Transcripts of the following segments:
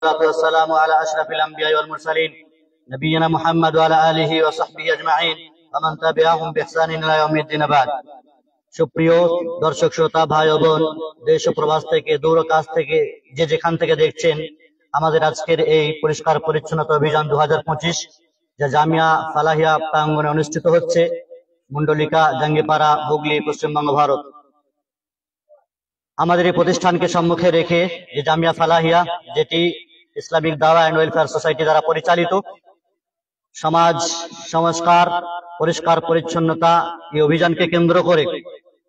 والسلام على أشرف الأنبياء والمرسلين نبينا محمد وعلى آله وصحبه أجمعين ومن تبعهم بإحسان إلى يوم الدين بعد। সুপ্রিয় দর্শক শ্রোতা ভাই ও বোন, দেশ ও প্রবাস থেকে দূর ও কাছ থেকে যে যেখান থেকে দেখছেন আমাদের আজকের এই পরিষ্কার পরিচ্ছন্নতা অভিযান 2025 যা জামিয়া ফালাহিয়া প্রাঙ্গণে অনুষ্ঠিত হচ্ছে, মুন্ডলিকা, জাঙ্গিপাড়া, হুগলি, পশ্চিমবঙ্গ, ভারত। আমাদের এই প্রতিষ্ঠানকে সম্মুখে রেখে যে জামিয়া ফালাহিয়া, যেটি ইসলামিক দাওয়া এন্ড ওয়েলফেয়ার সোসাইটি দ্বারা পরিচালিত, সমাজ সংস্কার, পরিষ্কার পরিচ্ছন্নতা এই অভিযানকে কেন্দ্র করে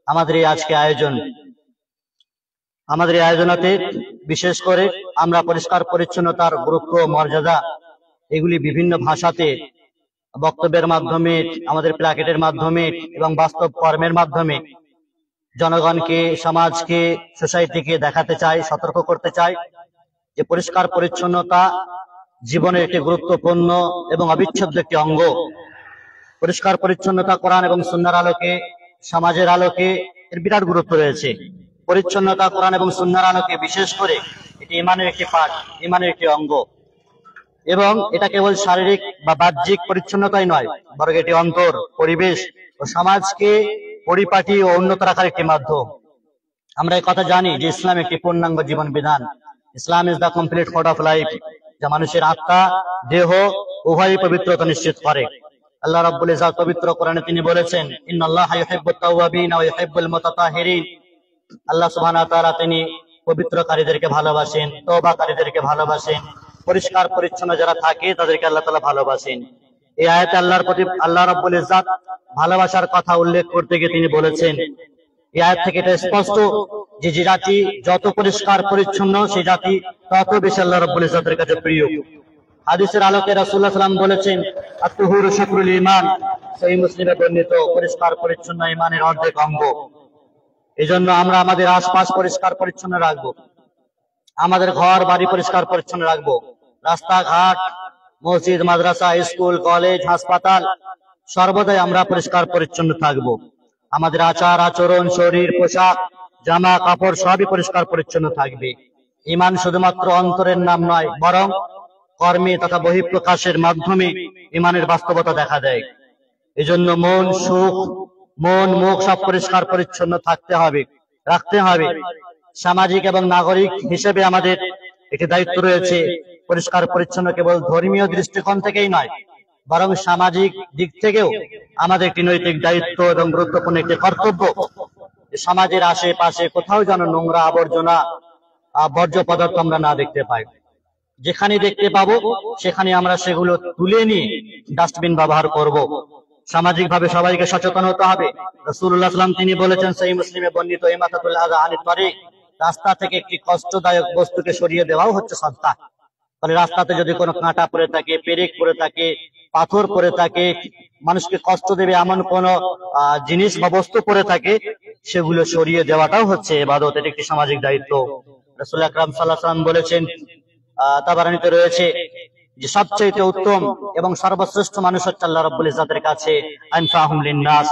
আমাদের এই আজকে আয়োজন। আমাদের এই আয়োজনাতে বিশেষ করে আমরা পরিষ্কার পরিচ্ছন্নতার গুরুত্ব, মর্যাদা এগুলি বিভিন্ন ভাষাতে বক্তব্যের মাধ্যমে, আমাদের প্ল্যাকেটের মাধ্যমে এবং বাস্তব কর্মের মাধ্যমে জনগণকে, সমাজকে, সোসাইটিকে দেখাতে চাই, সতর্ক করতে চাই যে পরিষ্কার পরিচ্ছন্নতা জীবনের একটি গুরুত্বপূর্ণ এবং অবিচ্ছেদ্য একটি অঙ্গ। পরিষ্কার পরিচ্ছন্নতা কোরআন এবং সুন্নাহর আলোকে, সমাজের আলোকে এর বিরাট গুরুত্ব রয়েছে। পরিচ্ছন্নতা কোরআন এবং সুন্নাহর আলোকে বিশেষ করে এটি ঈমানের একটি পার্ট, ঈমানের একটি অঙ্গ, এবং এটা কেবল শারীরিক বা বাহ্যিক পরিচ্ছন্নতাই নয়, বরং এটি অন্তর, পরিবেশ ও সমাজকে পরিপাটি ও উন্নত রাখার একটি মাধ্যম। আমরা এই কথা জানি যে ইসলাম একটি পূর্ণাঙ্গ জীবন বিধান। Islam is the complete code of life, যা মানুষের আত্মা, দেহ উভয়ই পবিত্রতা নিশ্চিত করে। আল্লাহ রাব্বুল ইজ্জত পবিত্র কোরআনে তিনি বলেছেন, ইন্নাল্লাহা ইউহিব্বুত তাওয়াবিন ওয়া ইউহিব্বুল মুতাতাহিরিন। আল্লাহ সুবহানাহু ওয়া তাআলা তিনি পবিত্রকারীদেরকে ভালোবাসেন, তওবাকারীদেরকে ভালোবাসেন, পরিষ্কার পরিচ্ছন্ন যারা থাকে তাদেরকে আল্লাহ তাআলা ভালোবাসেন। এই আয়াতে আল্লাহর প্রতি আল্লাহ রাব্বুল ইজ্জত ভালোবাসার কথা উল্লেখ করতে গিয়ে তিনি বলেছেন, এই আয়াত থেকে এটা স্পষ্ট যে যে জাতি যত পরিষ্কার পরিচ্ছন্ন সেই জাতি তত বেশি আল্লাহ রাব্বুল ইজ্জতের কাছে প্রিয়। হাদিসের আলোকে রাসূলুল্লাহ সাল্লাল্লাহু আলাইহি ওয়াসাল্লাম বলেছেন, আত-তুহুরু শাতরুল ঈমান, সহিহ মুসলিমে বর্ণিত, পরিষ্কার পরিচ্ছন্ন ঈমানের অর্ধেক অঙ্গ। এজন্য আমরা আমাদের আশপাশ পরিষ্কার পরিচ্ছন্ন রাখবো, আমাদের ঘর বাড়ি পরিষ্কার পরিচ্ছন্ন রাখবো, রাস্তাঘাট, মসজিদ, মাদ্রাসা, স্কুল, কলেজ, হাসপাতাল সর্বদাই আমরা পরিষ্কার পরিচ্ছন্ন থাকবো। আমাদের আচার আচরণ, শরীর, পোশাক, জামা কাপড় সবই পরিষ্কার পরিচ্ছন্ন থাকবে। ঈমান শুধুমাত্র অন্তরের নাম নয়, বরং কর্মে তথা বহিঃপ্রকাশের মাধ্যমে ঈমানের বাস্তবতা দেখা দেয়। এজন্য মন, সুখ, মন, মুখ সব পরিষ্কার পরিচ্ছন্ন থাকতে হবে, রাখতে হবে। সামাজিক এবং নাগরিক হিসেবে আমাদের একটি দায়িত্ব রয়েছে। পরিষ্কার পরিচ্ছন্ন কেবল ধর্মীয় দৃষ্টিকোণ থেকেই নয়, বরং সামাজিক দিক থেকেও আমাদের একটি নৈতিক দায়িত্ব এবং গুরুত্বপূর্ণ একটি কর্তব্য। সমাজের আশেপাশে কোথাও যেন নোংরা, আবর্জনা, বর্জ্য পদার্থ আমরা না দেখতে পাই। যেখানে দেখতে পাবো সেখানে আমরা সেগুলো তুলে নিয়ে ডাস্টবিন ব্যবহার করব। সামাজিক ভাবে সবাইকে সচেতন হতে হবে। রাসূলুল্লাহ সাল্লাল্লাহু আলাইহি ওয়াসাল্লাম তিনি বলেছেন, সহিহ মুসলিমে বর্ণিত, ইমাতাতুল আযা আনিত তারিক, রাস্তা থেকে একটি কষ্টদায়ক বস্তুকে সরিয়ে দেওয়াও হচ্ছে সাদকা। তাহলে রাস্তাতে যদি কোনো কাঁটা পড়ে থাকে, পেরেক পড়ে থাকে, পাথর পড়ে থাকে, মানুষকে কষ্ট দেবে এমন কোন জিনিস বা বস্তু পড়ে থাকে, সেগুলো সরিয়ে দেওয়াটাও হচ্ছে ইবাদত। এটা একটি সামাজিক দায়িত্ব। রাসূল আকরাম সাল্লাল্লাহু আলাইহি ওয়াসাল্লাম বলেছেন, তাবারানীতে রয়েছে যে সবচেয়ে উত্তম এবং সর্বশ্রেষ্ঠ মানুষ হচ্ছে আল্লাহ রাব্বুল ইজ্জতের কাছে আনফাহুম লিন-নাস,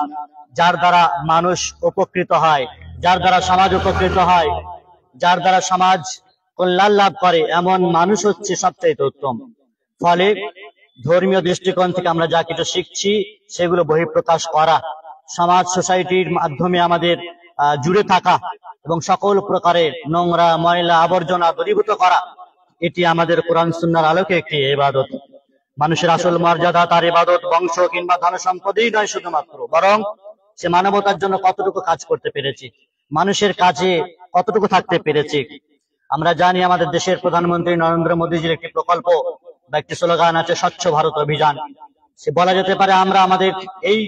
যার দ্বারা মানুষ উপকৃত হয়, যার দ্বারা সমাজ উপকৃত হয়, যার দ্বারা সমাজ কল্যাণ লাভ করে, এমন মানুষ হচ্ছে সবচেয়ে উত্তম। ফলে ধর্মীয় দৃষ্টিকোণ থেকে আমরা যা কিছু শিখছি সেগুলো বহিঃপ্রকাশ করা, সমাজ সোসাইটির মাধ্যমে আমাদের জুড়ে থাকা এবং সকল প্রকারের নোংরা, ময়লা, আবর্জনা দূরীভূত করা, এটি আমাদের কোরআন সুন্নাহর আলোকে একটি ইবাদত। মানুষের আসল মর্যাদা তার ইবাদত বংশ কিংবা ধন সম্পদেই নয় শুধুমাত্র, বরং সে মানবতার জন্য কতটুকু কাজ করতে পেরেছে, মানুষের কাজে কতটুকু থাকতে পেরেছে। আমরা জানি আমাদের দেশের প্রধানমন্ত্রী নরেন্দ্র মোদীজির একটি প্রকল্প বা একটি স্লোগান আছে, স্বচ্ছ ভারত অভিযান। সে বলা যেতে পারে আমরা আমাদের এই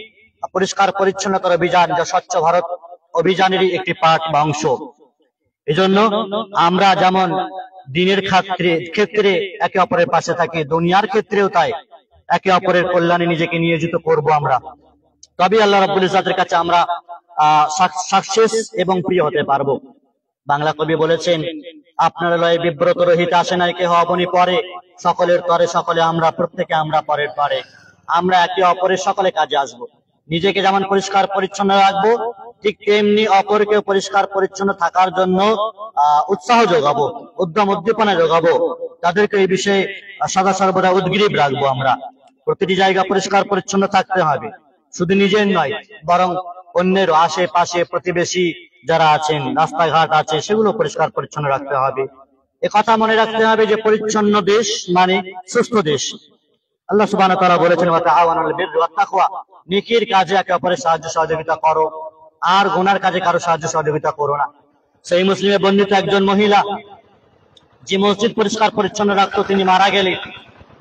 পরিষ্কার পরিচ্ছন্নতার অভিযান, যা স্বচ্ছ ভারত অভিযানেরই একটি পার্ট বা অংশ। এজন্য আমরা যেমন দিনের ক্ষেত্রে একে অপরের পাশে থাকি, দুনিয়ার ক্ষেত্রেও তাই একে অপরের কল্যাণে নিজেকে নিয়োজিত করব আমরা, তবে আল্লাহ রাব্বুল ইজ্জতের কাছে আমরা সাকসেস এবং প্রিয় হতে পারবো। বাংলা কবি বলেছেন, আপনার লয়ে বিব্রত রহিত আসে নাই কেহ অবনী পরে, সকলের তরে সকলে আমরা, প্রত্যেকে আমরা পরের পরে। আমরা একে অপরের সকলে কাজে আসবো। নিজেকে যেমন পরিষ্কার পরিচ্ছন্ন রাখবো, ঠিক তেমনি অপরকে পরিষ্কার পরিচ্ছন্ন থাকার জন্য উৎসাহ যোগাবো, উদ্যম উদ্দীপনা যোগাবো, তাদেরকে এই বিষয়ে সদা সর্বদা উদ্গ্রীব রাখবো। আমরা প্রতিটি জায়গা পরিষ্কার পরিচ্ছন্ন থাকতে হবে, শুধু নিজের নয় বরং অন্যের আশেপাশে প্রতিবেশী যারা আছেন, রাস্তাঘাট আছে, সেগুলো পরিষ্কার পরিচ্ছন্ন রাখতে হবে। কথা মনে রাখতে হবে যে পরিচ্ছন্ন দেশ মানে সুস্থ দেশ। আল্লাহ সুবহানাহু ওয়া তাআলা বলেছেন, ওয়া তাআওয়ানুল বিররি ওয়াত তাকওয়া, নেকির কাজে একে অপরের সাহায্য সহযোগিতা করো, আর গুনার কাজে কারো সাহায্য সহযোগিতা করো না। সেই মুসলিমে বর্ণিত একজন মহিলা যে মসজিদ পরিষ্কার পরিচ্ছন্ন রাখতো, তিনি মারা গেলে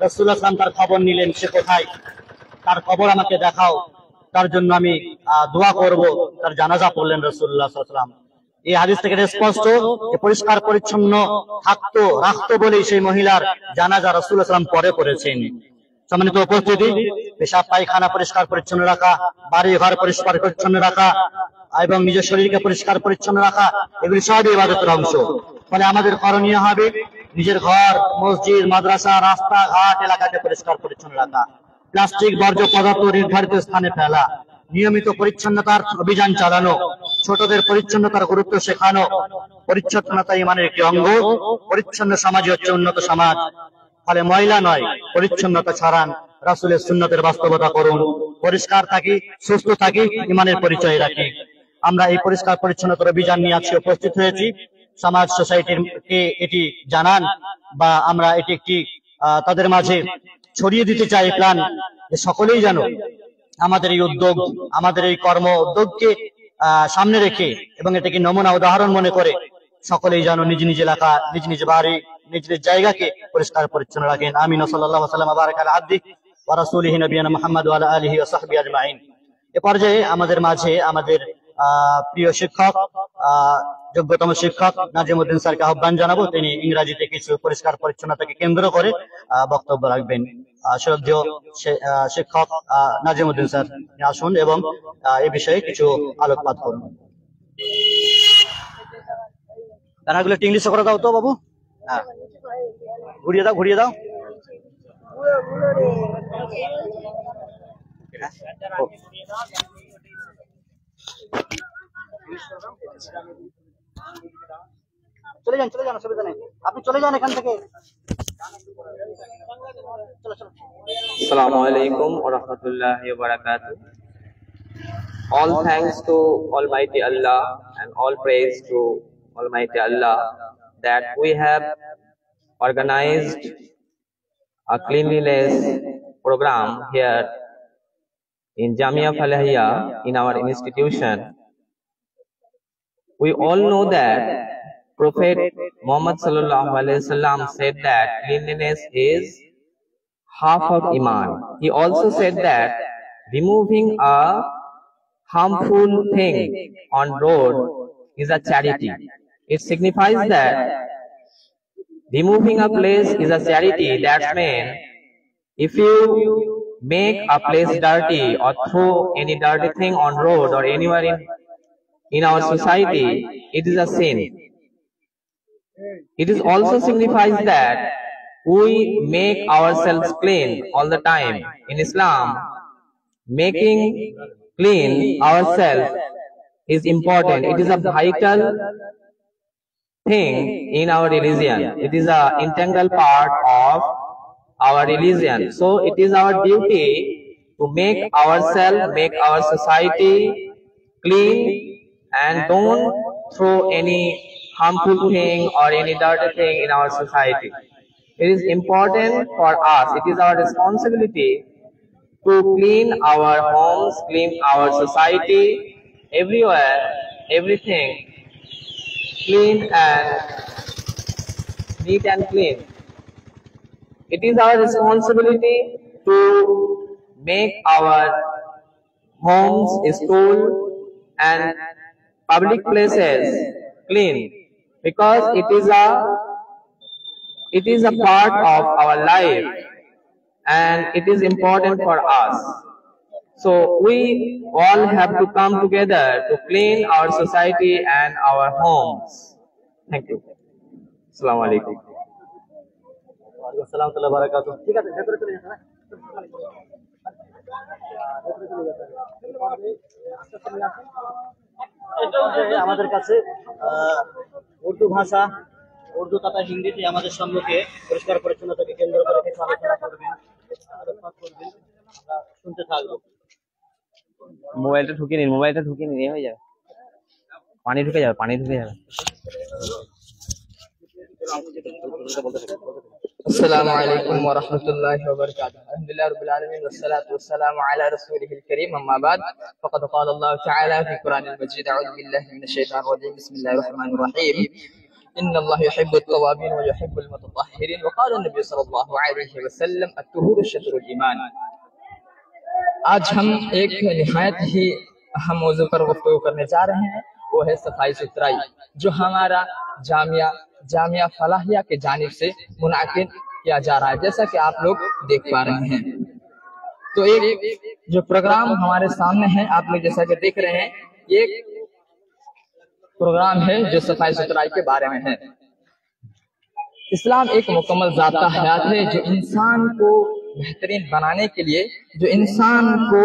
রাসূলুল্লাহ সাল্লাল্লাহু আলাইহি ওয়াসাল্লাম তার খবর নিলেন, সে কোথায়, তার কবর আমাকে দেখাও, তার জন্য আমি দোয়া করব। তার জানাজা পড়লেন রাসূলুল্লাহ সাল্লাল্লাহু আলাইহি ওয়াসাল্লাম। এই হাদিস থেকে স্পষ্ট যে পরিষ্কার পরিচ্ছন্ন রাখতো বলেই সেই মহিলার জানাজা রাসূলুল্লাহ সাল্লাল্লাহু আলাইহি ওয়াসাল্লাম পরে করেছেন। সম্মানিত উপস্থিতি, পেশাব পায়খানা পরিষ্কার পরিচ্ছন্ন রাখা, বাড়ি ঘর পরিষ্কার পরিচ্ছন্ন রাখা এবং নিজের শরীরকে পরিষ্কার পরিচ্ছন্ন রাখা, এগুলি সবই ইবাদতের অংশ। ফলে আমাদের করণীয় হবে নিজের ঘর, মসজিদ, মাদ্রাসা, রাস্তাঘাট এলাকাকে পরিষ্কার পরিচ্ছন্ন রাখা, প্লাস্টিক বর্জ্য পদার্থ নির্ধারিত স্থানে ফেলা, নিয়মিত পরিচ্ছন্নতার অভিযান চালানো, ছোটদের পরিচ্ছন্নতার গুরুত্ব শেখানো। পরিচ্ছন্নতা ইমানের একটি অঙ্গ। পরিচ্ছন্ন সমাজই হচ্ছে উন্নত সমাজ। ফলে ময়লা নয়, পরিচ্ছন্নতা ছড়ান, রাসূলের সুন্নতের বাস্তবতা করুন। পরিষ্কার থাকি, সুস্থ থাকি, ইমানের পরিচয় রাখি। আমরা এই পরিষ্কার পরিচ্ছন্নতার অভিযান নিয়ে আজকে উপস্থিত হয়েছি। সমাজ সোসাইটির কে এটি জানান বা আমরা এটি একটি তাদের মাঝে ছড়িয়ে দিতে চাই প্ল্যান, যে সকলেই যেন আমাদের এই উদ্যোগ, আমাদের এই কর্ম উদ্যোগকে সামনে রেখে এবং এটাকে নমুনা উদাহরণ মনে করে সকলেই যেন নিজ নিজ এলাকা, নিজ নিজ বাড়ি, নিজ নিজ জায়গাকে পরিষ্কার পরিচ্ছন্ন রাখেন। আমিন। সাল্লাল্লাহু আলাইহি ওয়া সাল্লাম বারাকা আলা আবদিহি ওয়া রাসূলিহি নবিয়ানা মুহাম্মদ ওয়া আলা আলিহি ওয়া সাহবিহি আজমাইন। এ পর্যায়ে আমাদের মাঝে আমাদের প্রিয় শিক্ষক, যোগ্যতম শিক্ষক নাজিমউদ্দিন স্যারকে আহ্বান জানাবো। তিনি ইংরেজিতে কিছু পরিষ্কার পরিচ্ছন্নতাকে কেন্দ্র করে বক্তব্য রাখবেন। শ্রদ্ধেয় শিক্ষক নাজিমউদ্দিন স্যার আসুন এবং এই বিষয়ে কিছু আলোকপাত করুন। গানাগুলো একটু ইংলিশে করে দাও তো বাবু। হ্যাঁ, ঘুরিয়ে দাও, ঘুরিয়ে দাও। চলে যান, চলে যান, অসুবিধা নেই, আপনি চলে যান এখান থেকে। Assalamu alaikum wa rahmatullahi wa barakatuh. All thanks to Almighty Allah and all praise to Almighty Allah that we have organized a cleanliness program here in Jamia Falahiyya in our institution. We all know that Prophet Muhammad sallallahu alaihi wasallam said that cleanliness is half of Iman. He also said that removing a harmful thing on road is a charity. It signifies that removing a place is a charity. That means if you make a place dirty or throw any dirty thing on road or anywhere in our society, it is a sin. It is also signifies that we make ourselves clean all the time. In Islam, making clean ourselves is important. It is a vital thing in our religion. It is an integral part of our religion. So it is our duty to make ourselves, make our society clean and don't throw any harmful thing or any dirty thing in our society. It is important for us, it is our responsibility to clean our homes, clean our society, everywhere, everything clean and neat and clean. It is our responsibility to make our homes, school and public places clean, because it is a part of our life and it is important for us. So we all have to come together to clean our society and our homes. Thank you. Assalamu alaikum. আসসালামু আলাইকুম ওয়া বারাকাতুহু। ঠিক আছে, ভেতরে চলে যান। ভেতরে চলে যান। আমাদের কাছে উর্দু ভাষা, উর্দু তথা হিন্দিতে আমাদের সম্মুখে পরিষ্কার পরিচ্ছন্নতাকে কেন্দ্র করে কিছু আলোচনা করবেন, আলোচনা করবেন, আমরা শুনতে থাকবো। মোবাইলটা ঢুকিয়ে নিন, মোবাইলটা ঢুকিয়ে নিন, হয়ে যাবে, পানি ঢুকে যাবে, পানি ঢুকে যাবে। السلام عليكم ورحمة الله وبركاته. الحمد لله رب العالمين والصلاة والسلام على رسوله الكريم. أما بعد فقد قال الله تعالى في القرآن المجيد: أعوذ بالله من الشيطان الرجيم، بسم الله الرحمن الرحيم. إن الله يحب التوابين ويحب المتطهرين. وقال النبي صلى الله عليه وسلم: الطهور شطر الإيمان. آج ہم ایک نہایت ہی اہم موضوع پر گفتگو کرنے جا رہے ہیں، وہ ہے صفائی ستھرائی، جو ہمارا جامعہ فلاحیہ کے جانب سے منعقد کیا جا رہا ہے، جیسا کہ آپ لوگ دیکھ پا رہے ہیں۔ تو ایک جو پروگرام ہمارے سامنے ہے، آپ لوگ جیسا کہ دیکھ رہے ہیں، یہ ایک پروگرام ہے جو صفائی ستھرائی کے بارے میں ہے۔ اسلام ایک مکمل ذاتہ حیات ہے جو انسان کو بہترین بنانے کے لیے، جو انسان کو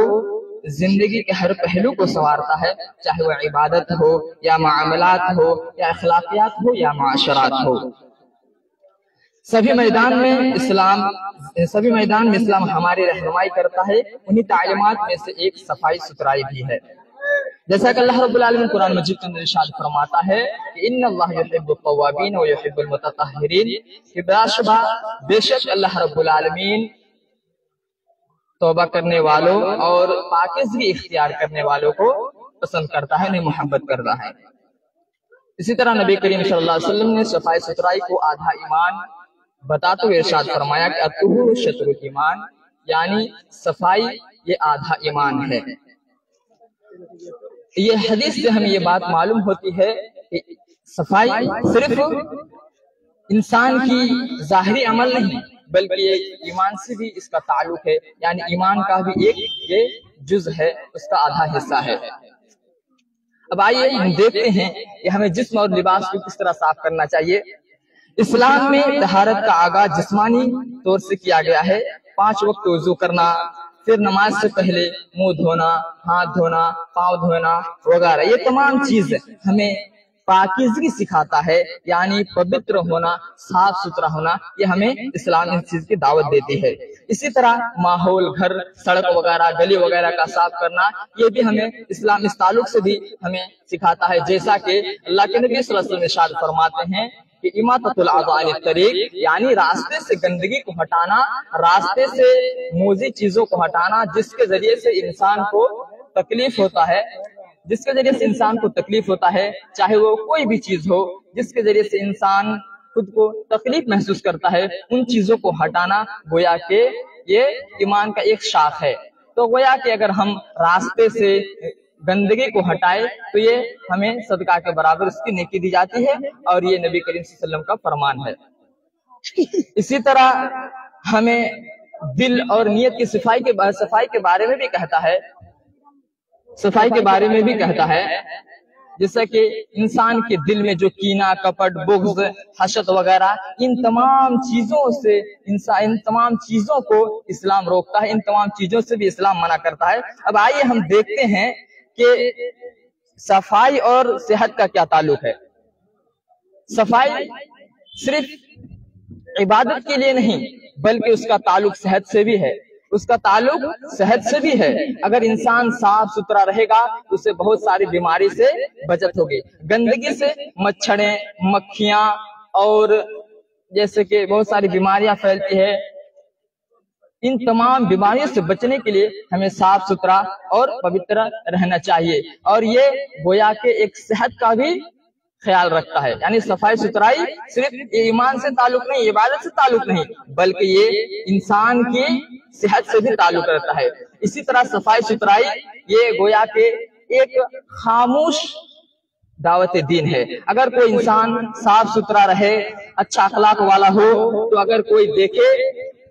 زندگی کے ہر پہلو کو سنوارتا ہے، چاہے وہ عبادت ہو یا معاملات ہو یا اخلاقیات ہو یا معاشرات ہو۔ سبھی میدان میں اسلام ہماری رہنمائی کرتا ہے۔ انہی تعلیمات میں سے ایک صفائی ستھرائی بھی ہے، جیسا کہ اللہ رب العالمین قرآن مجید کے اندر ارشاد فرماتا ہے کہ ان اللہ یحب التوابین و یحب المتطہرین، کہ بے شک اللہ رب العالمین توبہ کرنے والوں اور پاکیزگی اختیار کرنے والوں کو پسند کرتا ہے، انہیں محبت کرتا ہے۔ اسی طرح نبی کریم صلی اللہ علیہ وسلم نے صفائی ستھرائی کو آدھا ایمان بتاتے ہوئے ارشاد فرمایا کہ الطہور شطر الایمان، یعنی صفائی یہ آدھا ایمان ہے۔ یہ حدیث سے ہمیں یہ بات معلوم ہوتی ہے کہ صفائی صرف انسان کی ظاہری عمل نہیں، بلکہ یہ ایمان سے بھی اس کا تعلق ہے، یعنی ایمان کا بھی ایک یہ جز ہے، اس کا آدھا حصہ ہے۔ اب آئیے ہم دیکھتے ہیں کہ ہمیں جسم اور لباس کو کس طرح صاف کرنا چاہیے۔ اسلام میں طہارت کا آغاز جسمانی طور سے کیا گیا ہے، 5 وقت وضو کرنا، پھر نماز سے پہلے منہ دھونا، ہاتھ دھونا، پاؤں دھونا وغیرہ، یہ تمام چیزیں ہمیں پاکیزگی سکھاتا ہے، یعنی پوتر ہونا، صاف ستھرا ہونا، یہ ہمیں اسلام اس چیز کی دعوت دیتی ہے۔ اسی طرح ماحول، گھر، سڑک وغیرہ، گلی وغیرہ کا صاف کرنا، یہ بھی ہمیں اسلام اس تعلق سے بھی ہمیں سکھاتا ہے، جیسا کہ اللہ کے نبی صلی اللہ علیہ وسلم ارشاد فرماتے ہیں کہ اماطۃ الاذى عن الطریق، یعنی راستے سے گندگی کو ہٹانا، راستے سے موذی چیزوں کو ہٹانا، جس کے ذریعے سے انسان کو تکلیف ہوتا ہے، چاہے وہ کوئی بھی چیز ہو جس کے ذریعے سے انسان خود کو تکلیف محسوس کرتا ہے، ان چیزوں کو ہٹانا گویا کہ یہ ایمان کا ایک شاخ ہے۔ تو گویا کہ اگر ہم راستے سے گندگی کو ہٹائے تو یہ ہمیں صدقہ کے برابر اس کی نیکی دی جاتی ہے، اور یہ نبی کریم صلی اللہ علیہ وسلم کا فرمان ہے۔ اسی طرح ہمیں دل اور نیت کی صفائی کے بارے میں بھی کہتا ہے، جیسا کہ انسان کے دل میں جو کینہ، کپٹ، بغض، حسد وغیرہ، ان تمام چیزوں کو اسلام روکتا ہے، ان تمام چیزوں سے بھی اسلام منع کرتا ہے۔ اب آئیے ہم دیکھتے ہیں کہ صفائی اور صحت کا کیا تعلق ہے۔ صفائی صرف عبادت کے لیے نہیں، بلکہ اس کا تعلق صحت سے بھی ہے، اگر انسان صاف ستھرا رہے گا تو اسے بہت ساری بیماری سے بچت ہوگی۔ گندگی سے مچھریں، مکھیاں اور جیسے کہ بہت ساری بیماریاں پھیلتی ہے، ان تمام بیماریوں سے بچنے کے لیے ہمیں صاف ستھرا اور پوتر رہنا چاہیے، اور یہ گویا کہ ایک صحت کا بھی خیال رکھتا ہے، یعنی صفائی ستھرائی صرف ایمان سے تعلق نہیں، عبادت سے تعلق نہیں، بلکہ یہ انسان کی صحت سے بھی تعلق رکھتا ہے۔ اسی طرح صفائی ستھرائی یہ گویا کہ ایک خاموش دعوت دین ہے۔ اگر کوئی انسان صاف ستھرا رہے، اچھا اخلاق والا ہو، تو اگر کوئی دیکھے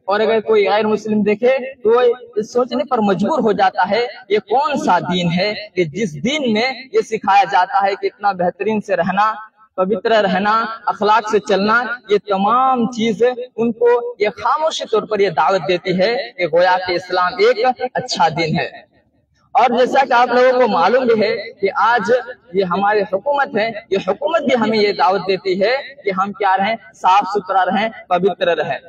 اور اگر کوئی غیر مسلم دیکھے تو وہ سوچنے پر مجبور ہو جاتا ہے یہ کون سا دین ہے کہ جس دین میں یہ سکھایا جاتا ہے کہ اتنا بہترین سے رہنا، پوتر رہنا، اخلاق سے چلنا، یہ تمام چیزیں ان کو یہ خاموشی طور پر یہ دعوت دیتی ہے کہ گویا کہ اسلام ایک اچھا دین ہے۔ और जैसा कि आप लोगों को मालूम भी है कि आज ये हमारी हुकूमत है, ये हुकूमत भी हमें ये दावत देती है कि हम क्या रहें, साफ सुथरा रहें, पवित्र रहें।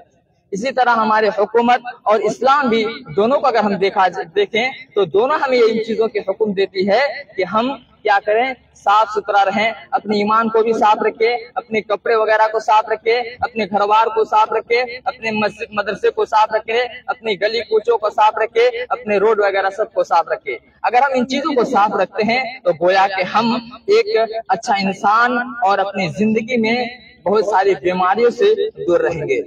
इसी तरह हमारे हुकूमत और इस्लाम भी दोनों को अगर हम देखें तो दोनों हमें इन चीजों की हुक्म देती है कि हम क्या करें, साफ सुथरा रहें, अपने ईमान को भी साफ रखें, अपने कपड़े वगैरह को साफ रखें, अपने घर बार को साफ रखें, अपने मस्जिद मदरसे को साफ रखें, अपनी गली कूचों को साफ रखें, अपने रोड वगैरह सबको साफ रखें। अगर हम इन चीजों को साफ रखते हैं तो गोया कि हम एक अच्छा इंसान और अपनी जिंदगी में बहुत सारी बीमारियों से दूर रहेंगे।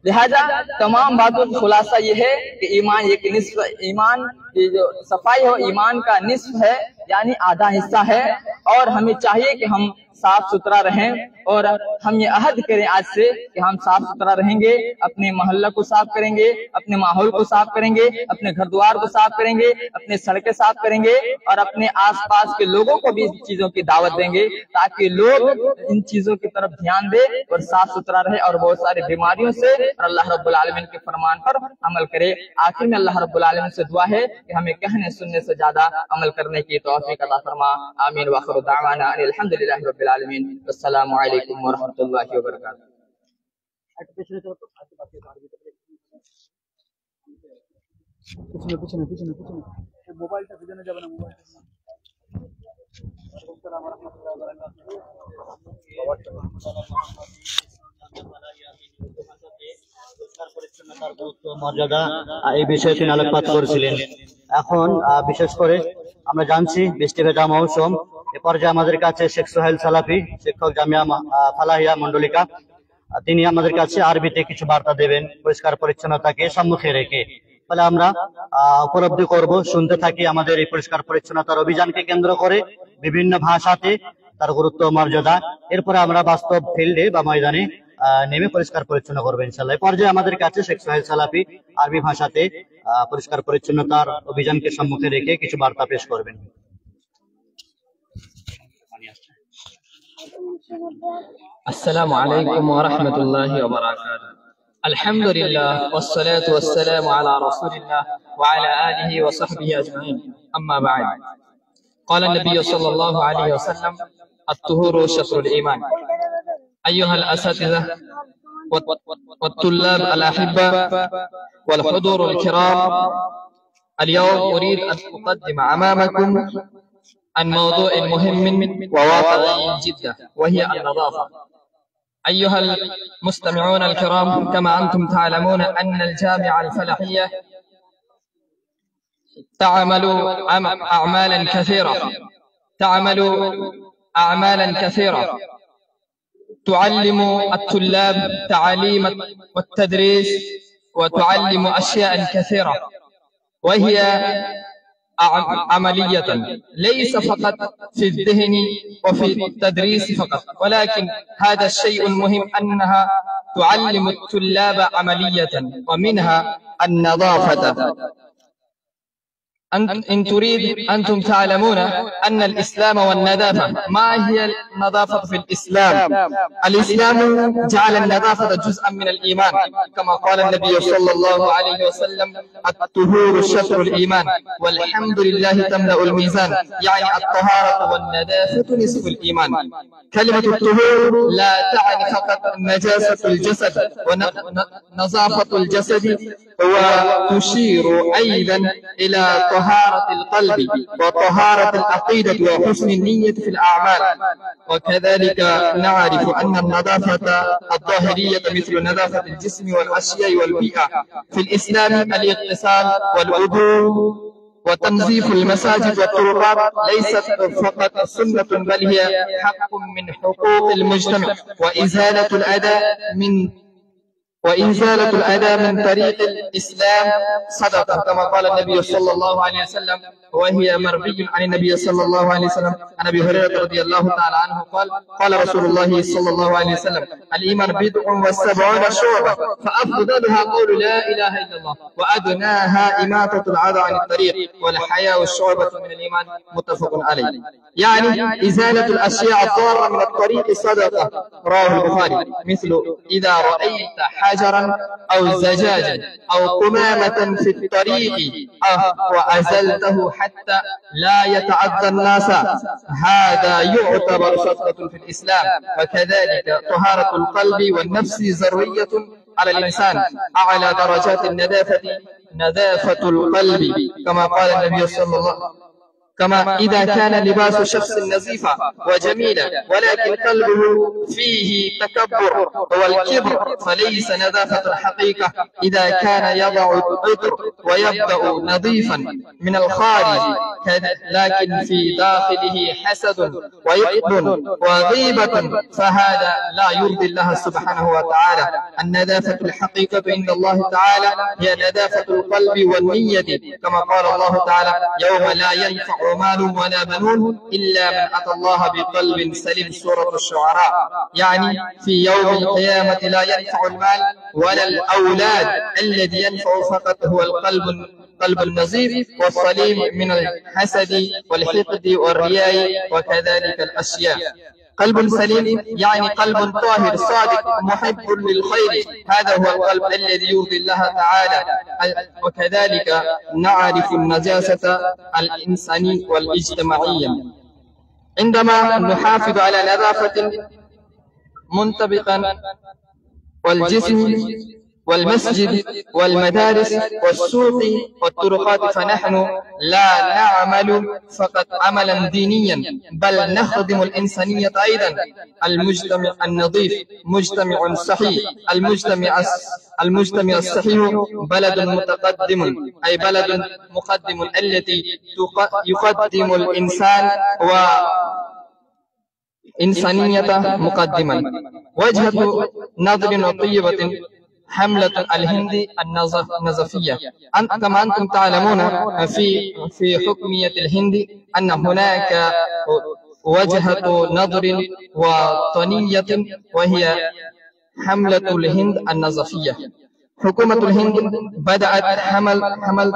लिहाजा तमाम बातों का खुलासा ये है कि ईमान एक निस्फ, ईमान ये जो सफाई हो ईमान का निस्फ है, यानी आधा हिस्सा है। और हमें चाहिए कि हम साफ सुथरा रहें और हम ये अहद करें आज से कि हम साफ सुथरा रहेंगे, अपने मोहल्ला को साफ करेंगे, अपने माहौल को साफ करेंगे, अपने घर द्वार को साफ करेंगे, अपने सड़कें साफ करेंगे और अपने आसपास के लोगों को भी इन चीजों की दावत देंगे ताकि लोग इन चीजों की तरफ ध्यान दे और साफ सुथरा रहे और बहुत सारी बीमारियों से और अल्लाह रब्बुल आलमीन के फरमान पर अमल करे। आखिर में अल्लाह रब्बुल आलमीन से दुआ है कि हमें कहने सुनने से ज्यादा अमल करने की तौफीक अता फरमा। आमीन। व आखिरु दावाना अल्हम्दुलिल्लाहि रब्बिल आलमीन। अस्सलामु अलैकुम व रहमतुल्लाहि व बरकातुहू। মোবাইলটা ভিজানো যাবে না, মোবাইল পরিচ্ছন্নতার গুরুত্ব মর্যাদা এই বিষয়ে তিনি আলোকপাত করেছিলেন। এখন বিশেষ করে আমরা জানছি বৃষ্টি ভেজা মৌসুম, এ পর্যায়ে আমাদের কাছে শেখ সোহেল সালাফি, শিক্ষক জামিয়া ফালাহিয়া মন্ডলিকা, তিনি আমাদের কাছে আরবিতে কিছু বার্তা দেবেন পরিষ্কার পরিচ্ছন্নতাকে সম্মুখে রেখে। ফলে আমরা উপলব্ধি করব, শুনতে থাকি আমাদের এই পরিষ্কার পরিচ্ছন্নতার অভিযানকে কেন্দ্র করে বিভিন্ন ভাষাতে তার গুরুত্ব মর্যাদা। এরপরে আমরা বাস্তব ফিল্ডে বা ময়দানে নেমে পরিষ্কার পরিচ্ছন্ন করবো ইনশাল্লাহ। এই পর্যায়ে আমাদের কাছে শেখ সোহেল সালাফি আরবি ভাষাতে পরিষ্কার পরিচ্ছন্নতার অভিযানকে সম্মুখে রেখে কিছু বার্তা পেশ করবেন। السلام عليكم ورحمة الله وبركاته. الحمد لله والصلاة والسلام على رسول الله وعلى آله وصحبه أجمعين. أما بعد، قال النبي صلى الله عليه وسلم: الطهور شطر الإيمان. أيها الأساتذة والطلاب الأحبة والحضور الكرام، اليوم أريد أن أقدم أمامكم عن موضوع مهم وواقعي جدا، وهي النظافة. أيها المستمعون الكرام، كما أنتم تعلمون أن الجامعة الفلاحية تعمل أعمالا كثيرة تعلم الطلاب تعاليم والتدريس وتعلم أشياء كثيرة، وهي عملية ليس فقط في الذهن وفي التدريس فقط، ولكن هذا الشيء المهم أنها تعلم الطلاب عملية ومنها النظافة. أنتم تعلمون أن الإسلام والنظافة. ما هي النظافة في الإسلام؟ الإسلام جعل النظافة جزءا من الإيمان، كما قال النبي صلى الله عليه وسلم: الطهور شطر الإيمان والحمد لله تملأ الميزان. يعني الطهارة والنظافة نصف الإيمان. كلمة الطهور لا تعني فقط نجاسة الجسد ونظافة الجسد، وتشير أيضا إلى طهارة القلب وطهارة العقيدة وحسن النية في الأعمال. وكذلك نعرف أن النظافة الظاهرية مثل نظافة الجسم والأشياء والبيئة في الإسلام الاغتسال والوضوء وتنظيف المساجد والطرقات ليست فقط سنة، بل هي حق من حقوق المجتمع، وإزالة الأذى من طريق الإسلام صدقة، كما قال النبي صلى الله عليه وسلم، وهي مروي عن النبي صلى الله عليه وسلم عن أبي هريرة رضي الله تعالى عنه قال رسول الله صلى الله عليه وسلم: الإيمان بضع وسبعون شعبة، فأفضلها قول لا إله إلا الله، وأدناها إماتة الأذى عن الطريق، والحياء شعبة من الإيمان. متفق عليه. يعني إزالة الأشياء الضارة من الطريق صدقة. رواه البخاري. مثل: إذا رأيت حاجة حجرا أو زجاجا أو قمامة في الطريق وأزلته حتى لا يتعدى الناس، هذا يعتبر صدقة في الإسلام. وكذلك طهارة القلب والنفس ضرورية على الإنسان. أعلى درجات النظافة نظافة القلب، كما قال النبي صلى الله عليه وسلم: كما إذا كان لباس شخص نظيفا وجميلا ولكن قلبه فيه تكبر والكبر فليس نظافة الحقيقة. إذا كان يضع العطر ويبدأ نظيفا من الخارج لكن في داخله حسد ويقب وغيبة فهذا لا يرضي الله سبحانه وتعالى. النظافة الحقيقة عند الله تعالى هي نظافة القلب والنية، كما قال الله تعالى: يوم لا ينفع مال ولا بنون إلا من أتى الله بقلب سليم، سورة الشعراء. يعني في يوم القيامة لا ينفع المال ولا الأولاد، الذي ينفع فقط هو القلب النظيف والسليم من الحسد والحقد والرياء وكذلك الأشياء. قلب سليم يعني قلب طاهر صادق محب للخير، هذا هو القلب الذي يرضي الله تعالى. وكذلك نعرف النجاسة الإنسانية والاجتماعية عندما نحافظ على نظافة منطبقا والجسم والمسجد والمدارس والسوق والطرقات، فنحن لا نعمل فقط عملا دينيا بل نخدم الإنسانية أيضا. المجتمع النظيف مجتمع صحيح، المجتمع الصحيح بلد متقدم، أي بلد مقدم التي يقدم الإنسان وإنسانية مقدما. وجهة نظر طيبة حملة الهند النظافية. كما أنتم تعلمون في حكمية الهند أن هناك وجهة نظر وطنية وهي حملة الهند النظافية. حكومة الهند بدأت حمل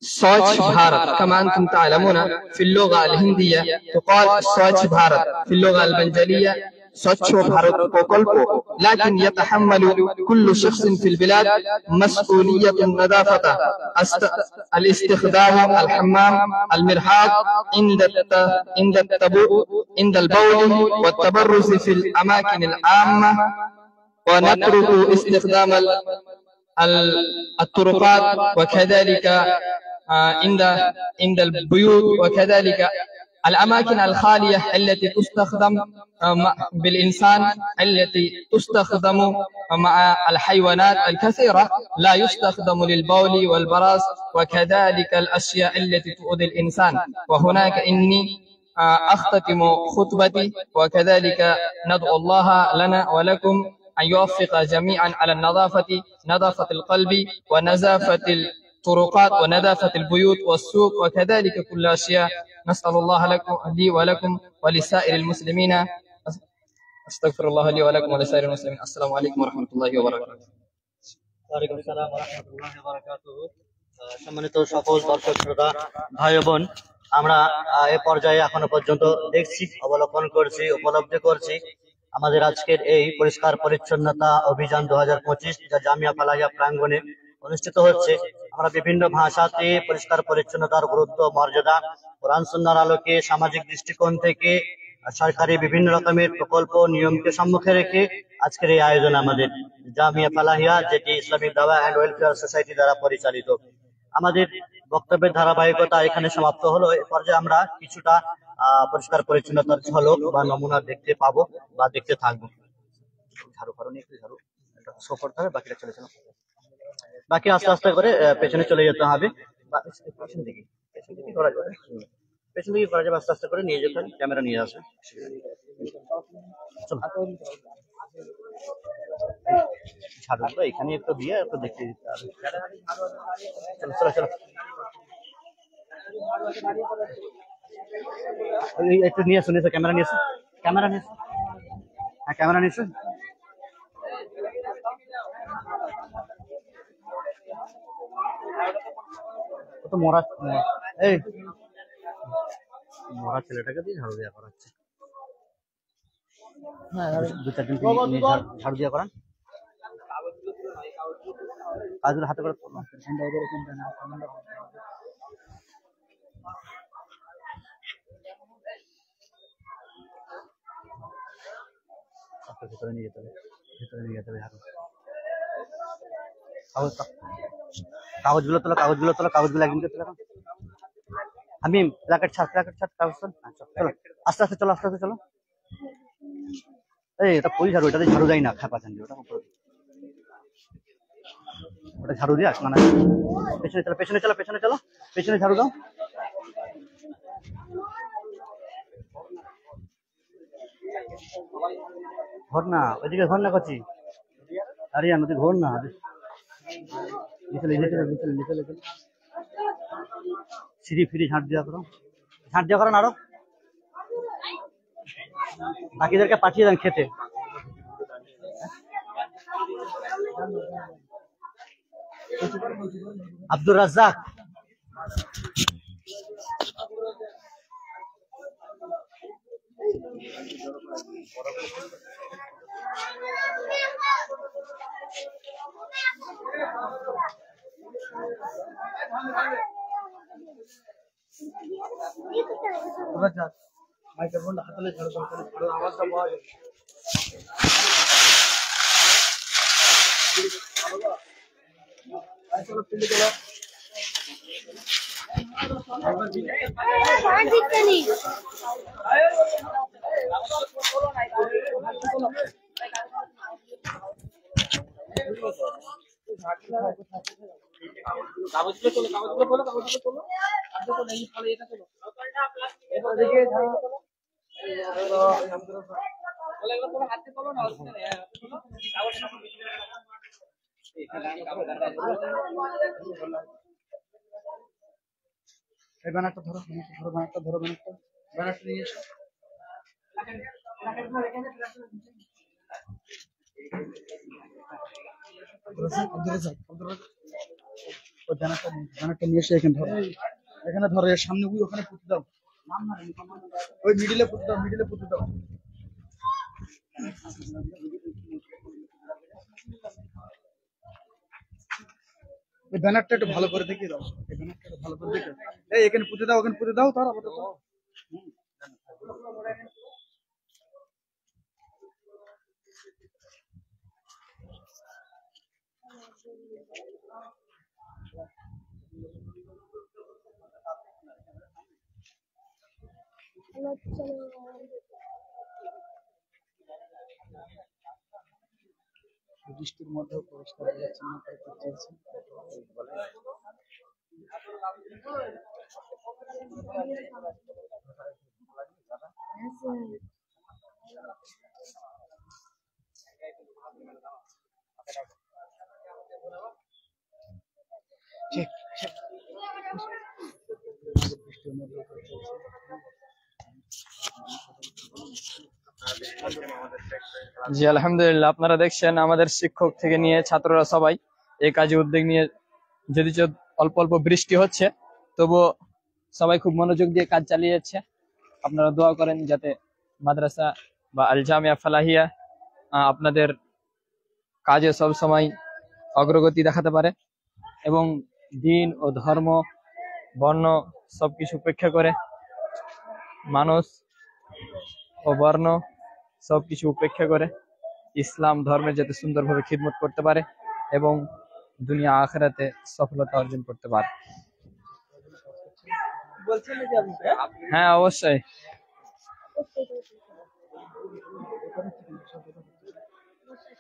سوتش بھارت. كما أنتم تعلمون في اللغة الهندية تقال سوتش بھارت، في اللغة البنجالية سوتش بھارت بروكولبو، لكن يتحمل كل شخص في البلاد مسؤولية النظافة، الاستخدام الحمام، المرحاض، عند البول والتبرز في الأماكن العامة، ونترك استخدام الطرقات، وكذلك عند البيوت، وكذلك الأماكن الخالية التي تستخدم بالإنسان، التي تستخدم مع الحيوانات الكثيرة، لا يستخدم للبول والبراز وكذلك الأشياء التي تؤذي الإنسان. وهناك إني أختتم خطبتي وكذلك ندعو الله لنا ولكم أن يوفق جميعا على النظافة، نظافة القلب ونظافة الطرقات ونظافة البيوت والسوق وكذلك كل أشياء. نسأل الله لي ولكم ولسائر المسلمين. أستغفر الله لي ولكم ولسائر المسلمين. السلام عليكم ورحمة الله وبركاته. ওয়ালাইকুম আসসালাম ওয়া রাহমাতুল্লাহি ওয়া বারাকাতুহু। সম্মানিত সকল দর্শক শ্রোতা ভাই ও বোন, আমরা এ পর্যায়ে এখনো পর্যন্ত দেখছি, অবলোকন করছি, উপলব্ধি করছি আমাদের আজকের এই পরিষ্কার পরিচ্ছন্নতা অভিযান 2025 যা জামিয়া ফালাহিয়া প্রাঙ্গণে অনুষ্ঠিত হচ্ছে। আমরা বিভিন্ন ভাষাতে পরিষ্কার পরিচ্ছন্নতার গুরুত্ব, মর্যাদা, কোরআন সুন্নাহর আলোকে সামাজিক দৃষ্টিকোণ থেকে সরকারি বিভিন্ন রকমের প্রকল্প নিয়মকে সম্মুখে রেখে আজকের এই আয়োজন আমাদের জামিয়া ফালাহিয়া, যেটি ইসলামিক দাওয়া অ্যান্ড ওয়েলফেয়ার সোসাইটি দ্বারা পরিচালিত। আমাদের বক্তব্যের ধারাবাহিকতা এখানে সমাপ্ত হলো। এ পর্যায়ে আমরা কিছুটা পরিষ্কার পরিচ্ছন্নতার ঝলক বা নমুনা দেখতে পাবো বা দেখতে থাকবো। ঝাড়ু করো একটু, ঝাড়ু শো করতে হবে, বাকিটা চলে চলো, বাকি আস্তে আস্তে করে পেছনে চলে যেতে হবে। পেছন দিকে করা যাবে, পেছন দিকে করা যাবে, আস্তে আস্তে করে নিয়ে যেতে হবে, ক্যামেরা নিয়ে আসবে। ঝাড়ুটা এখানে একটু দিয়ে একটু দেখতে দিতে হবে। চলো চলো চলো, একটু নিয়ে আসুন, ক্যামেরা নিয়ে আসুন, ক্যামেরা নিয়ে আসুন, হ্যাঁ ক্যামেরা নিয়ে আসুন। তো মরা, এই মরা ছেলেটাকে দিয়ে ঝাড়ু দেওয়া করাচ্ছে। দু চারজন ঝাড়ু দেওয়া করান। কাজগুলো হাতে করে ভিতরে নিয়ে যেতে হবে, ভিতরে নিয়ে যেতে হবে। কাগজগুলো তোলো, কাগজগুলো তোলো, কাগজগুলো একদিন তোলো। আমি প্ল্যাকেট ছাড়, কাগজ তোল। চলো আস্তে আস্তে চলো, আস্তে আস্তে চলো। এই এটা কই ঝাড়ু, এটাতে ঝাড়ু দেয় না, খাপা চান ওটা উপরে, ওটা ঝাড়ু দিয়ে মানে পেছনে চলো, পেছনে চলো, পেছনে চলো, পেছনে ঝাড়ু দাও। ঘর না, ওইদিকে ঘর না করছি, আরে আমাদের ঘর না, সিঁড়ি ফিরি ঝাঁট দেওয়া করো, ঝাঁট দেওয়া করো না আরো। বাকিদেরকে পাঠিয়ে দেন খেতে। আব্দুর রাজ্জাক, মাইক্রোফোনটা হাতে ঝাড়ু দাও, আওয়াজটা পাওয়া যাবে। কাগজগুলো তোলো, কাগজগুলো তোলো, কাগজগুলো তোলো, আজকে তো নেই, ফলে এটা তোলো। এবার দেখে হাতে তোলো না, এই ব্যানারটা ধরো, ব্যানারটা ধরো, ব্যানারটা নিয়ে এসো। ব্যানারটা নিয়ে এসে এখানে ধরো, এখানে ধরো, এর সামনে ওখানে পুঁতে দাও, ওই মিডিলে পুঁতে দাও, মিডিলে পুঁতে দাও। এই ব্যানারটা একটু ভালো করে দেখিয়ে দাও, এই ব্যানারটা একটু ভালো করে দেখে, এই এখানে পুঁতে দাও, ওখানে পুঁতে দাও, তার আপাতত বৃষ্টির মধ্যেও পরিষ্কার হয়ে যাচ্ছে না, তাই করতেছি। ঠিক ঠিক বৃষ্টির মধ্যেও জি আলহামদুলিল্লাহ, আপনারা দেখছেন আমাদের শিক্ষক থেকে নিয়ে ছাত্ররা সবাই এই কাজে উদ্যোগ নিয়ে, যদি অল্প অল্প বৃষ্টি হচ্ছে তবুও সবাই খুব মনোযোগ দিয়ে কাজ চালিয়ে যাচ্ছে। আপনারা দোয়া করেন যাতে মাদ্রাসা বা আল জামিয়া ফালাহিয়া আপনাদের কাজে সব সময় অগ্রগতি দেখাতে পারে এবং দিন ও ধর্ম বর্ণ সবকিছু উপেক্ষা করে, মানুষ ও বর্ণ সবকিছু উপেক্ষা করে ইসলাম ধর্মের যাতে সুন্দরভাবে খিদমত করতে পারে এবং দুনিয়া আখিরাতে সফলতা অর্জন করতে পারে। হ্যাঁ অবশ্যই।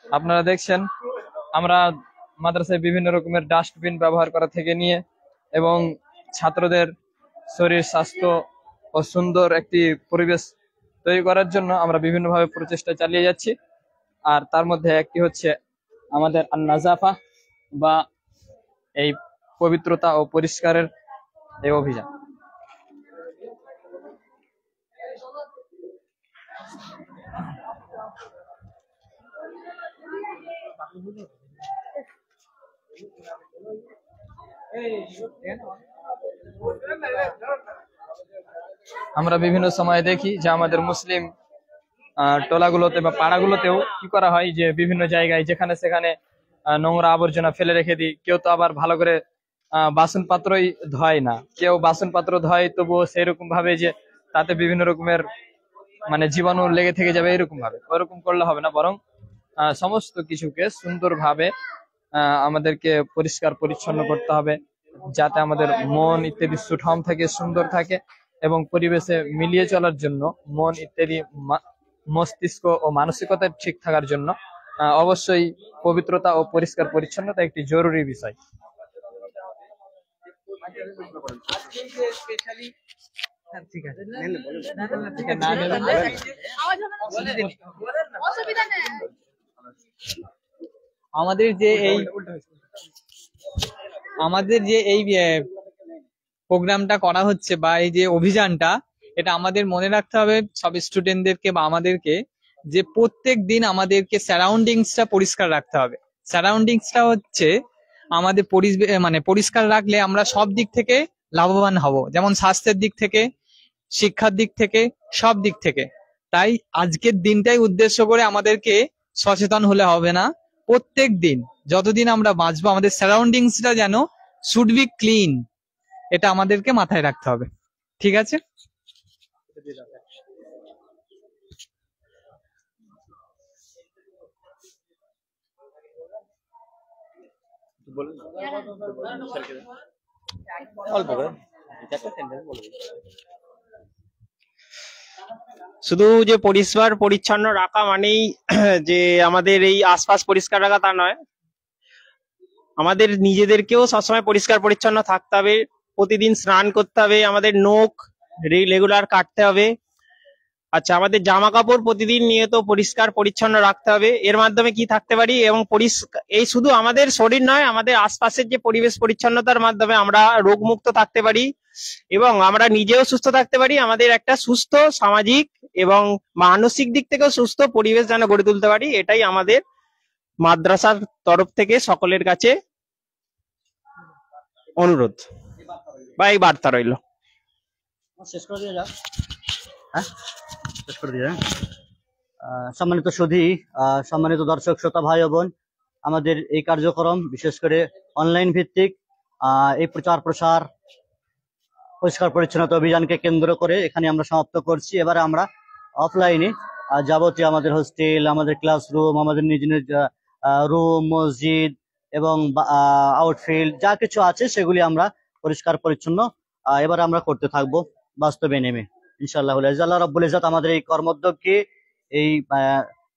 আপনারা দেখছেন আমরা মাদ্রাসায় বিভিন্ন রকমের ডাস্টবিন ব্যবহার করা থেকে নিয়ে এবং ছাত্রদের শরীর স্বাস্থ্য ও সুন্দর একটি পরিবেশ তৈরি করার জন্য আমরা বিভিন্নভাবে প্রচেষ্টা চালিয়ে যাচ্ছি। আর তার মধ্যে একটি হচ্ছে আমাদের আন-নাজাফা বা এই পবিত্রতা ও পরিষ্কারের এই অভিযান। আমরা বিভিন্ন সময় দেখি যে আমাদের মুসলিম টোলাগুলোতে বা পাড়াগুলোতেও কি করা হয় যে বিভিন্ন জায়গায় যেখানে সেখানে নোংরা আবর্জনা ফেলে রেখে দিই। কেউ তো আবার ভালো করে বাসন পাত্রই ধয় না, কেউ বাসন পাত্র ধয় তবুও সেরকম ভাবে যে তাতে বিভিন্ন রকমের মানে জীবাণু লেগে থেকে যাবে, এরকম ভাবে ওরকম করলে হবে না, বরং সমস্ত কিছুকে সুন্দরভাবে আমাদেরকে পরিষ্কার পরিচ্ছন্ন করতে হবে, যাতে আমাদের মন ইত্যাদি সুঠাম থাকে, সুন্দর থাকে, এবং পরিবেশে মিলিয়ে চলার জন্য মন ইত্যাদি মস্তিষ্ক ও মানসিকতা ঠিক থাকার জন্য অবশ্যই পবিত্রতা ও পরিষ্কার পরিচ্ছন্নতা একটি জরুরি বিষয়। আমাদের যে এই প্রোগ্রামটা করা হচ্ছে বা এই যে অভিযানটা, এটা আমাদের মনে রাখতে হবে সব স্টুডেন্টদেরকে বা আমাদেরকে, যে প্রত্যেক দিন আমাদেরকে সারাউন্ডিংসটা পরিষ্কার রাখতে হবে। সারাউন্ডিংসটা হচ্ছে আমাদের মানে পরিষ্কার রাখলে আমরা সব দিক থেকে লাভবান হব, যেমন স্বাস্থ্যের দিক থেকে, শিক্ষার দিক থেকে, সব দিক থেকে। তাই আজকের দিনটাই উদ্দেশ্য করে আমাদেরকে সচেতন হলে হবে না, প্রত্যেক দিন যতদিন আমরা বাঁচবো আমাদের সারাউন্ডিংসটা যেন শুড বি ক্লিন, এটা আমাদেরকে মাথায় রাখতে হবে। ঠিক আছে? শুধু যে পরিষ্কার পরিচ্ছন্ন রাখা মানেই যে আমাদের এই আশপাশ পরিষ্কার রাখা তা নয়, আমাদের নিজেদেরকেও সবসময় পরিষ্কার পরিচ্ছন্ন থাকতে হবে, প্রতিদিন স্নান করতে হবে, আমাদের নখ রেগুলার কাটতে হবে। আচ্ছা, আমাদের জামা কাপড় প্রতিদিন নিয়ত পরিষ্কার পরিচ্ছন্ন রাখতে হবে। এর মাধ্যমে কি থাকতে পারি, এবং এই শুধু আমাদের শরীর নয়, আমাদের আশপাশের যে পরিবেশ পরিচ্ছন্নতার মাধ্যমে আমরা রোগমুক্ত থাকতে পারি এবং আমরা নিজেও সুস্থ থাকতে পারি। আমাদের একটা সুস্থ সামাজিক এবং মানসিক দিক থেকেও সুস্থ পরিবেশ যেন গড়ে তুলতে পারি, এটাই আমাদের মাদ্রাসার তরফ থেকে সকলের কাছে অনুরোধ বা এই বার্তা রইল। শেষ করে দিয়ে যাও। হ্যাঁ, শেষ করে দিয়ে। সম্মানিত সুধী, সম্মানিত দর্শক শ্রোতা ভাই ও বোন, আমাদের এই কার্যক্রম বিশেষ করে অনলাইন ভিত্তিক এই প্রচার প্রসার পরিষ্কার পরিচ্ছন্নতা অভিযানকে কেন্দ্র করে এখানে আমরা সমাপ্ত করছি। এবারে আমরা অফলাইনে যাবতীয় আমাদের হোস্টেল, আমাদের ক্লাসরুম, আমাদের নিজ নিজ রুম, মসজিদ এবং আউটফিল্ড যা কিছু আছে সেগুলি আমরা পরিষ্কার পরিচ্ছন্ন এবার আমরা করতে থাকবো বাস্তবে নেমে ইনশাআল্লাহ। আল্লাহ রাব্বুল ইজ্জত আমাদের এই কর্মোদ্যোগকে, এই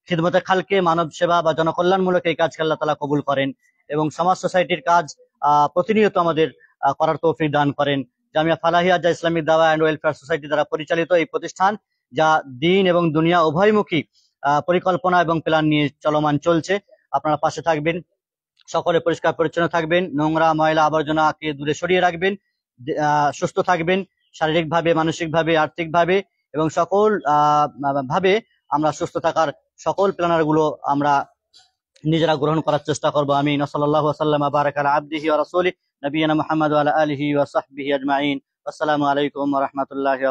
খিদমতে খালকে, মানব সেবা বা জনকল্যাণমূলক এই কাজকে আল্লাহ তাআলা কবুল করেন এবং সমাজ সোসাইটির কাজ প্রতিনিয়ত আমাদের করার তৌফিক দান করেন। জামিয়া ফালাহিয়া, যা ইসলামিক দাওয়া অ্যান্ড ওয়েলফেয়ার সোসাইটি দ্বারা পরিচালিত এই প্রতিষ্ঠান, যা দিন এবং দুনিয়া উভয়মুখী পরিকল্পনা এবং প্ল্যান নিয়ে চলমান চলছে। আপনারা পাশে থাকবেন, সকলে পরিষ্কার পরিচ্ছন্ন থাকবেন, নোংরা ময়লা আবর্জনাকে দূরে সরিয়ে রাখবেন, সুস্থ থাকবেন শারীরিকভাবে, মানসিকভাবে, আর্থিকভাবে এবং সকল ভাবে আমরা সুস্থ থাকার সকল প্ল্যানার গুলো আমরা নিজেরা গ্রহণ করার চেষ্টা করবো। আমিন। সাল্লাল্লাহু ওয়াসাল্লাম বারাকা আলা আবদিহি ওয়া রাসূলিহি নবিয়িনা মুহাম্মদ ওয়া আলা আলিহি ওয়া সাহবিহি আজমাইন। আসসালামু আলাইকুম ওয়া রাহমাতুল্লাহি ওয়া